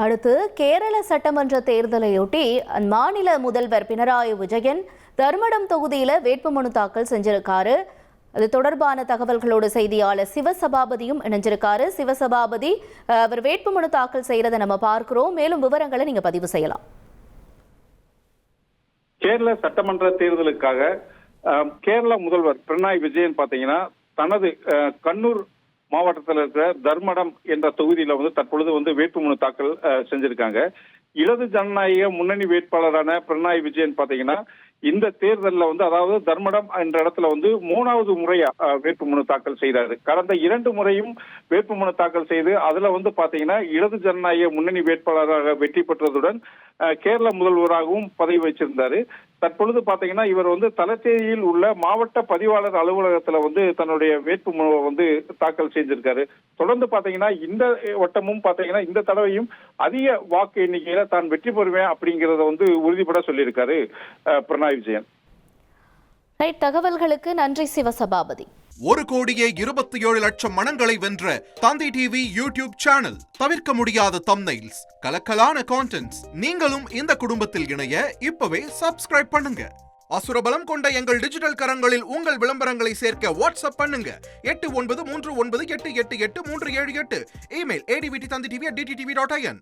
அடுத்து கேரள சட்டமன்ற தேர்தலையொட்டி அம்மாநில முதல்வர் பினராயி விஜயன் தர்மடம் தொகுதியில வேட்புமனு தாக்கல் செஞ்சிருக்காரு. அது தொடர்பான தகவல்களோடு செய்தியாளர் சிவசபாபதியும் இணைஞ்சிருக்காரு. சிவசபாபதி, அவர் வேட்புமனு தாக்கல் செய்யறதை நம்ம பார்க்கிறோம். மேலும் விவரங்களை நீங்க பதிவு செய்யலாம். கேரள சட்டமன்ற தேர்தலுக்காக கேரள முதல்வர் பினராயி விஜயன் பாத்தீங்கன்னா தனது கண்ணூர் மாவட்டத்தில் இருக்கிற தர்மடம் என்ற தொகுதியில தற்பொழுது வேட்புமனு தாக்கல் செஞ்சிருக்காங்க. இடது ஜனநாயக முன்னணி வேட்பாளரான பினராயி விஜயன் பாத்தீங்கன்னா இந்த தேர்தலில் அதாவது தர்மடம் என்ற இடத்துல 3வது முறையா வேட்புமனு தாக்கல் செய்தாரு. கடந்த 2 முறையும் வேட்புமனு தாக்கல் செய்து அதுல பாத்தீங்கன்னா இடது ஜனநாயக முன்னணி வேட்பாளராக வெற்றி பெற்றதுடன் கேரள முதல்வராகவும் பதவி வச்சிருந்தாரு. தற்பொழுது பாத்தீங்கன்னா இவர் தலச்சேரியில் உள்ள மாவட்ட பதிவாளர் அலுவலகத்துல தன்னுடைய வேட்புமனுவை தாக்கல் செஞ்சிருக்காரு. தொடர்ந்து பாத்தீங்கன்னா இந்த வட்டமும் பாத்தீங்கன்னா இந்த தடவையும் அதிக வாக்கு எண்ணிக்கையில தான் வெற்றி பெறுவேன் அப்படிங்கறத உறுதிப்பட சொல்லியிருக்காரு பினராயி விஜயன். தகவல்களுக்கு நன்றி சிவசபாபதி. 1,27,00,000 மனங்களை வென்ற தந்தி டிவி யூடியூப் சேனல். தவிர்க்க முடியாத தம்ப்நெயில்ஸ், கலக்கலான கான்டென்ட்ஸ். நீங்களும் இந்த குடும்பத்தில் இணைய இப்பவே சப்ஸ்கிரைப் பண்ணுங்க. அசுரபலம் கொண்ட எங்கள் டிஜிட்டல் கரங்களில் உங்கள் விளம்பரங்களை சேர்க்க வாட்ஸ்அப் பண்ணுங்க. 893988883778. Email advtthanditv@dttv.in.